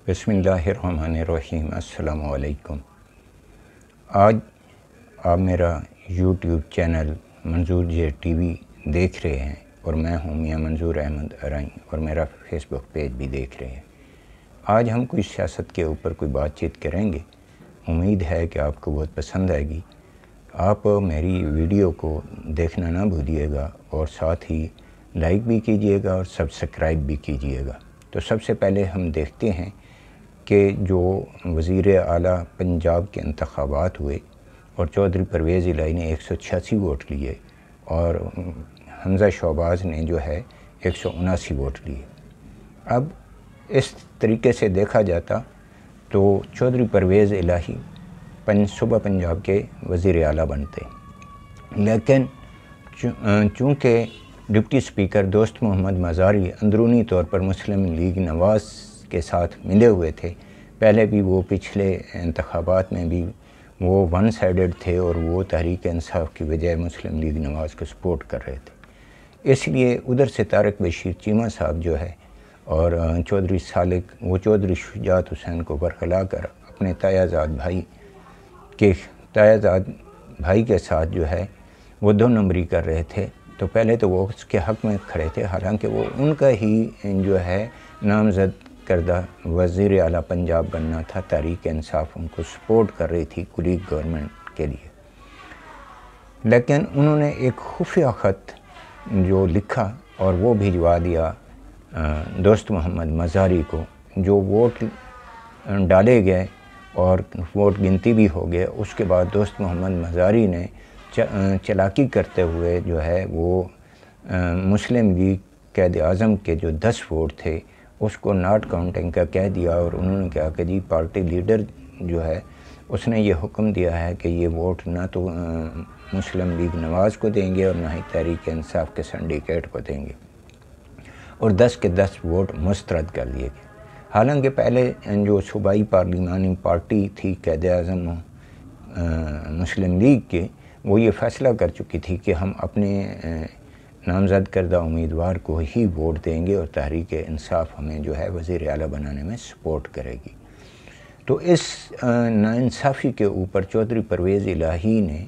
बिस्मिल्लाहिर्रहमानिर्रहीम। अस्सलामु अलैकुम। आज आप मेरा यूट्यूब चैनल मंजूर जे टीवी देख रहे हैं और मैं हूं मियां मंजूर अहमद अराई और मेरा फेसबुक पेज भी देख रहे हैं। आज हम कोई सियासत के ऊपर कोई बातचीत करेंगे। उम्मीद है कि आपको बहुत पसंद आएगी। आप मेरी वीडियो को देखना ना भूलिएगा और साथ ही लाइक भी कीजिएगा और सब्सक्राइब भी कीजिएगा। तो सबसे पहले हम देखते हैं कि जो वज़ीर आला पंजाब के इंतखाबात हुए और चौधरी परवेज़ इलाही ने 186 वोट लिए और हमज़ा शहबाज ने जो है 179 वोट लिए। अब इस तरीके से देखा जाता तो चौधरी परवेज़ इलाही सूबा पंजाब के वज़ीर आला बनते, लेकिन चूँकि डिप्टी स्पीकर दोस्त मोहम्मद मज़ारी अंदरूनी तौर पर मुस्लिम लीग नवाज़ के साथ मिले हुए थे। पहले भी वो पिछले इंतखाबात में भी वो वन साइडेड थे और वो तहरीक इंसाफ की बजाय मुस्लिम लीग नवाज़ को सपोर्ट कर रहे थे। इसलिए उधर से तारिक बशीर चीमा साहब जो है और चौधरी सालिक वो चौधरी शुजात हुसैन को बरखला कर अपने तायाजाद भाई के साथ जो है वो 2 नंबरी कर रहे थे। तो पहले तो वो उसके हक़ में खड़े थे, हालांकि वो उनका ही जो है नामज़द करदा वज़ीर आला पंजाब बनना था। तहरीक इंसाफ उनको सपोर्ट कर रही थी कुलीग गवर्नमेंट के लिए, लेकिन उन्होंने एक खुफिया ख़त जो लिखा और वो भिजवा दिया दोस्त मोहम्मद मज़ारी को। जो वोट डाले गए और वोट गिनती भी हो गए, उसके बाद दोस्त मोहम्मद मज़ारी ने चलाकी करते हुए जो है वो मुस्लिम लीग क़ायद आज़म के जो 10 वोट थे उसको नॉट काउंटिंग का कह दिया और उन्होंने कहा कि जी पार्टी लीडर जो है उसने ये हुक्म दिया है कि ये वोट ना तो मुस्लिम लीग नवाज़ को देंगे और ना ही तहरीक इंसाफ के सिंडिकेट को देंगे, और 10 के 10 वोट मुस्तरद कर लिए गए। हालांकि पहले जो सूबाई पार्लिमानी पार्टी थी क़ायद आज़म मुस्लिम लीग के, वो ये फ़ैसला कर चुकी थी कि हम अपने नामज़द करदा उम्मीदवार को ही वोट देंगे और तहरीक इंसाफ हमें जो है वज़ीर आला बनाने में सपोर्ट करेगी। तो इस नाइंसाफ़ी के ऊपर चौधरी परवेज़ इलाही ने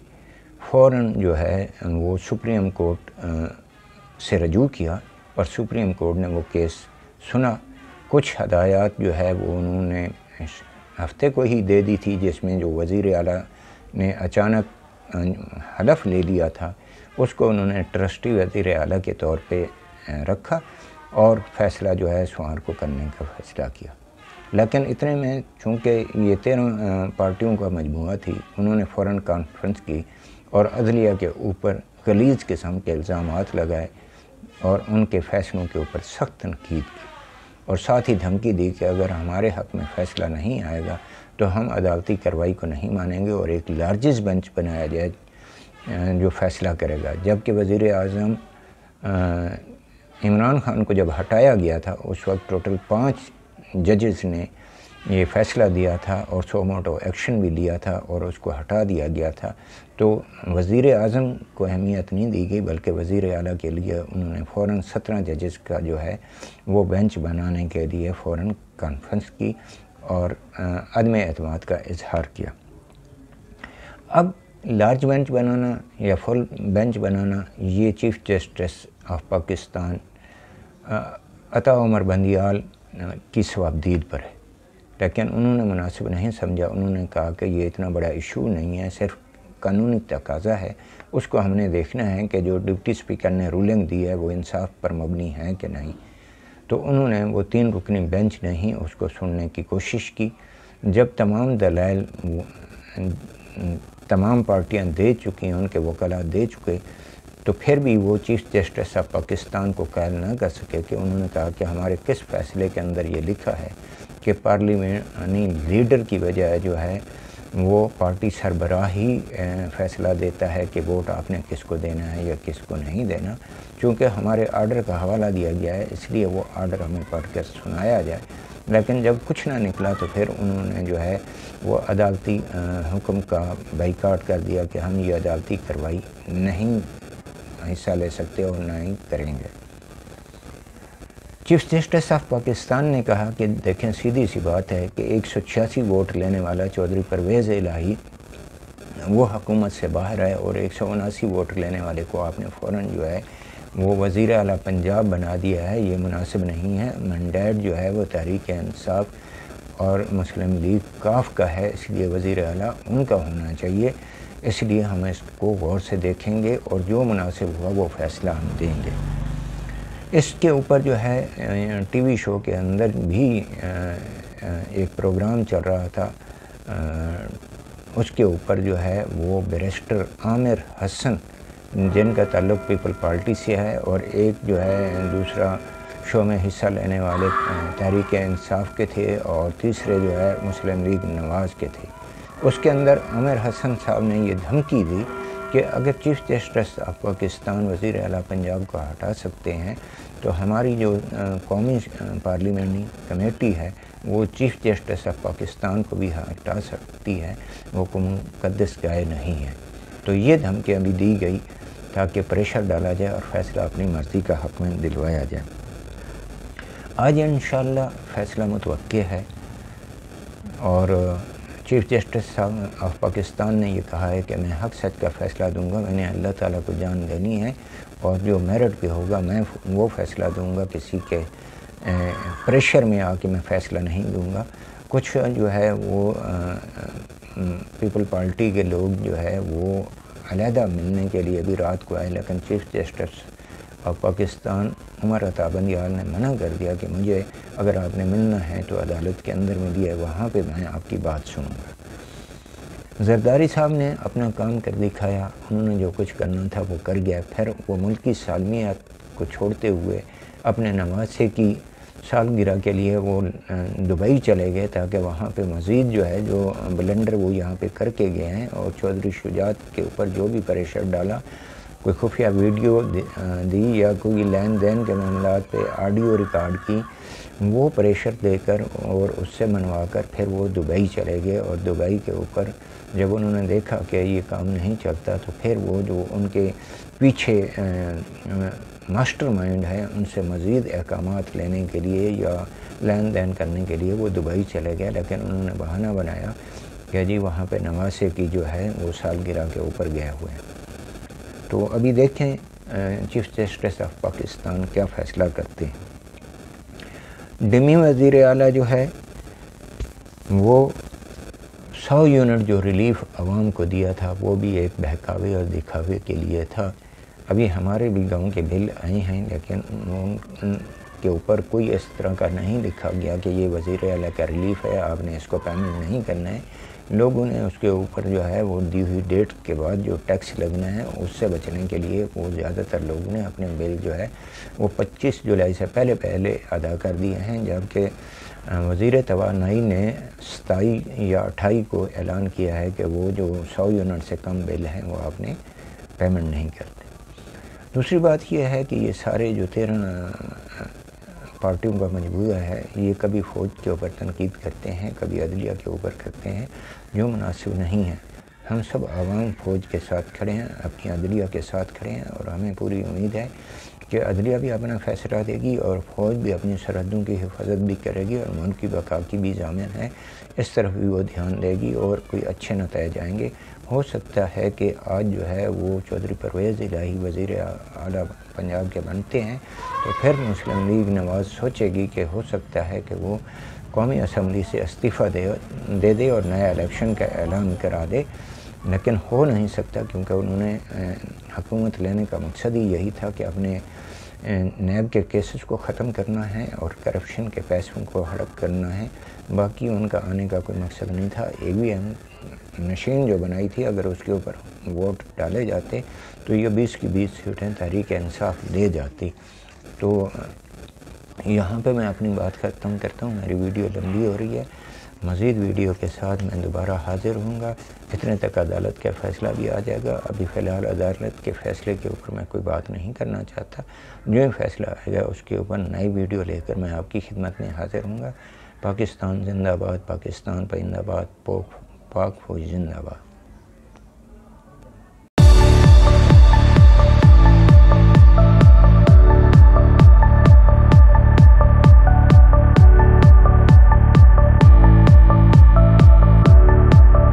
फ़ौरन जो है वो सुप्रीम कोर्ट से रजू किया और सुप्रीम कोर्ट ने वो केस सुना। कुछ हदायत जो है वो उन्होंने हफ्ते को ही दे दी थी, जिसमें जो वज़ीर आला ने अचानक हलफ ले लिया था उसको उन्होंने ट्रस्टी वज़ीर आला के तौर पे रखा और फ़ैसला जो है सोमवार को करने का फ़ैसला किया। लेकिन इतने में चूँकि ये 13 पार्टियों का मजमूआ थी, उन्होंने फ़ौरन कॉन्फ्रेंस की और अदलिया के ऊपर गलीज़ किस्म के इल्ज़ामात लगाए और उनके फ़ैसलों के ऊपर सख्त तनकीद की और साथ ही धमकी दी कि अगर हमारे हक़ में फ़ैसला नहीं आएगा तो हम अदालती कार्रवाई को नहीं मानेंगे और एक लार्जेस्ट बेंच बनाया जाए जो फ़ैसला करेगा। जबकि वज़ीर आज़म इमरान खान को जब हटाया गया था उस वक्त टोटल 5 जजेस ने ये फ़ैसला दिया था और सो मोटो एक्शन भी लिया था और उसको हटा दिया गया था। तो वज़ीर आज़म को अहमियत नहीं दी गई, बल्कि वज़ीर आला के लिए उन्होंने फ़ौरन 17 जजेस का जो है वो बेंच बनाने के लिए फ़ौरन कॉन्फ्रेंस की और अदम एतमाद का इजहार किया। अब लार्ज बेंच बनाना या फुल बेंच बनाना ये चीफ़ जस्टिस ऑफ पाकिस्तान अता उमर बंदियाल की सवाबदीद पर है, लेकिन उन्होंने मुनासिब नहीं समझा। उन्होंने कहा कि ये इतना बड़ा इशू नहीं है, सिर्फ कानूनी तकाज़ा है, उसको हमने देखना है कि जो डिप्टी स्पीकर ने रूलिंग दी है वो इंसाफ पर मबनी है कि नहीं। तो उन्होंने वो 3 रुकनी बेंच ने ही उसको सुनने की कोशिश की। जब तमाम दलाइल तमाम पार्टियां दे चुकी हैं, उनके वकला दे चुके, तो फिर भी वो चीफ़ जस्टिस ऑफ पाकिस्तान को कायल ना कर सके कि उन्होंने कहा कि हमारे किस फ़ैसले के अंदर ये लिखा है कि पार्लियामानी लीडर की बजाय जो है वो पार्टी सरबराह ही फ़ैसला देता है कि वोट आपने किसको देना है या किसको नहीं देना। चूँकि हमारे आर्डर का हवाला दिया गया है इसलिए वो आर्डर हमें पढ़ कर सुनाया जाए। लेकिन जब कुछ ना निकला तो फिर उन्होंने जो है वो अदालती हुक्म का बाइकाट कर दिया कि हम ये अदालती कार्रवाई नहीं हिस्सा ले सकते और ना ही करेंगे। चीफ जस्टिस ऑफ पाकिस्तान ने कहा कि देखें, सीधी सी बात है कि 186 वोट लेने वाला चौधरी परवेज़ इलाही वो हुकूमत से बाहर है, और 179 वोट लेने वाले को आपने फ़ौरन जो है वो वज़ीर आला पंजाब बना दिया है। ये मुनासिब नहीं है। मैंडेट जो है वो तहरीक इंसाफ और मुस्लिम लीग काफ का है, इसलिए वज़ीर आला उनका होना चाहिए। इसलिए हम इसको गौर से देखेंगे और जो मुनासिब हुआ वो फ़ैसला हम देंगे। इसके ऊपर जो है टीवी शो के अंदर भी एक प्रोग्राम चल रहा था, उसके ऊपर जो है वो बैरिस्टर आमिर हसन, जिनका ताल्लुक़ पीपल पार्टी से है, और एक जो है दूसरा शो में हिस्सा लेने वाले तहरीक इंसाफ के थे, और तीसरे जो है मुस्लिम लीग नवाज़ के थे। उसके अंदर आमिर हसन साहब ने ये धमकी दी कि अगर चीफ जस्टिस ऑफ पाकिस्तान वज़ीर आला पंजाब को हटा सकते हैं तो हमारी जो कौमी पार्लियामेंट्री कमेटी है वो चीफ जस्टिस ऑफ पाकिस्तान को भी हटा सकती है, वो मुक़द्दस गाय नहीं है। तो ये धमकी अभी दी गई ताकि प्रेशर डाला जाए और फ़ैसला अपनी मर्ज़ी का हक़ में दिलवाया जाए। आज इंशाअल्लाह फ़ैसला मुतवक्किल है, और चीफ जस्टिस ऑफ पाकिस्तान ने ये कहा है कि मैं हक़ सच का फ़ैसला दूंगा, मैंने अल्लाह ताला को जान देनी है, और जो मेरिट पे होगा मैं वो फ़ैसला दूंगा, किसी के प्रेशर में आके मैं फ़ैसला नहीं दूंगा। कुछ जो है वो पीपल पार्टी के लोग जो है वो अलहदा मिलने के लिए भी रात को आए, लेकिन chief justice of Pakistan Umar Ata Bandial ने मना कर दिया कि मुझे अगर आपने मिलना है तो अदालत के अंदर मिलिए, वहाँ पे मैं आपकी बात सुनूँगा। जरदारी साहब ने अपना काम कर दिखाया, उन्होंने जो कुछ करना था वो कर गया। फिर वो मुल्की सालमियत को छोड़ते हुए अपने नवासे की सालगिरह के लिए वो दुबई चले गए, ताकि वहाँ पे मज़ीद जो है जो ब्लंडर वो यहाँ पे करके गए हैं, और चौधरी शुजात के ऊपर जो भी प्रेशर डाला, कोई खुफिया वीडियो दी या कोई लेन देन के मामलात पे ऑडियो रिकॉर्ड की, वो प्रेशर देकर और उससे मनवा कर फिर वो दुबई चले गए। और दुबई के ऊपर जब उन्होंने देखा कि ये काम नहीं चलता, तो फिर वो जो उनके पीछे मास्टरमाइंड है उनसे मज़ीद अहकामात लेने के लिए या लेन देन करने के लिए वो दुबई चले गए। लेकिन उन्होंने बहाना बनाया कि जी वहाँ पे नवासे की जो है वो सालगिरह के ऊपर गए हुए हैं। तो अभी देखें चीफ जस्टिस ऑफ पाकिस्तान क्या फ़ैसला करते हैं। डिमी वज़ीर आला जो है वो 100 यूनिट जो रिलीफ़ आवाम को दिया था वो भी एक बहकावे और दिखावे के लिए था। अभी हमारे भी गाँव के बिल आए हैं, लेकिन उनके ऊपर कोई इस तरह का नहीं लिखा गया कि ये वज़ीर आला का रिलीफ़ है, आपने इसको पेमेंट नहीं करना है। लोगों ने उसके ऊपर जो है वो दी हुई डेट के बाद जो टैक्स लगना है उससे बचने के लिए वो ज़्यादातर लोगों ने अपने बिल जो है वो 25 जुलाई से पहले अदा कर दिए हैं, जबकि वज़ीर तवानाई ने 27 या 28 को ऐलान किया है कि वो जो 100 यूनिट से कम बिल हैं वो आपने पेमेंट नहीं करते। दूसरी बात यह है कि ये सारे जो 13 पार्टियों का मजबूरा है, ये कभी फ़ौज के ऊपर तनकीद करते हैं, कभी अदलिया के ऊपर करते हैं, जो मुनासिब नहीं है। हम सब आवाम फ़ौज के साथ खड़े हैं, अपनी अदलिया के साथ खड़े हैं, और हमें पूरी उम्मीद है कि अदलिया भी अपना फ़ैसला देगी और फ़ौज भी अपनी सरहदों की हिफाजत भी करेगी, और मुल्क की बका की भी ज़ामिन है, इस तरफ भी वो ध्यान देगी और कोई अच्छे नतीजे आएंगे। हो सकता है कि आज जो है वो चौधरी परवेज़ इलाही वज़ीर आला पंजाब के बनते हैं, तो फिर मुस्लिम लीग नवाज़ सोचेगी कि हो सकता है कि वो कौमी असम्बली से इस्तीफ़ा दे दे और नया इलेक्शन का ऐलान करा दे। लेकिन हो नहीं सकता, क्योंकि उन्होंने हुकूमत लेने का मकसद ही यही था कि अपने नैब के केसेस को ख़त्म करना है और करप्शन के पैसों को हड़प करना है। बाकी उनका आने का कोई मकसद नहीं था। EVM मशीन जो बनाई थी, अगर उसके ऊपर वोट डाले जाते तो ये 20 की 20 सीटें तहरीक इंसाफ ले जाती। तो यहाँ पे मैं अपनी बात ख़त्म करता हूँ, मेरी वीडियो लंबी हो रही है। मज़ीद वीडियो के साथ मैं दोबारा हाज़िर होऊंगा। इतने तक अदालत का फ़ैसला भी आ जाएगा। अभी फ़िलहाल अदालत के फ़ैसले के ऊपर मैं कोई बात नहीं करना चाहता। जो फ़ैसला आएगा उसके ऊपर नई वीडियो लेकर मैं आपकी खिदमत में हाज़िर होऊंगा। पाकिस्तान जिंदाबाद, पाकिस्तान परिंदाबाद, पाक फौज जिंदाबाद।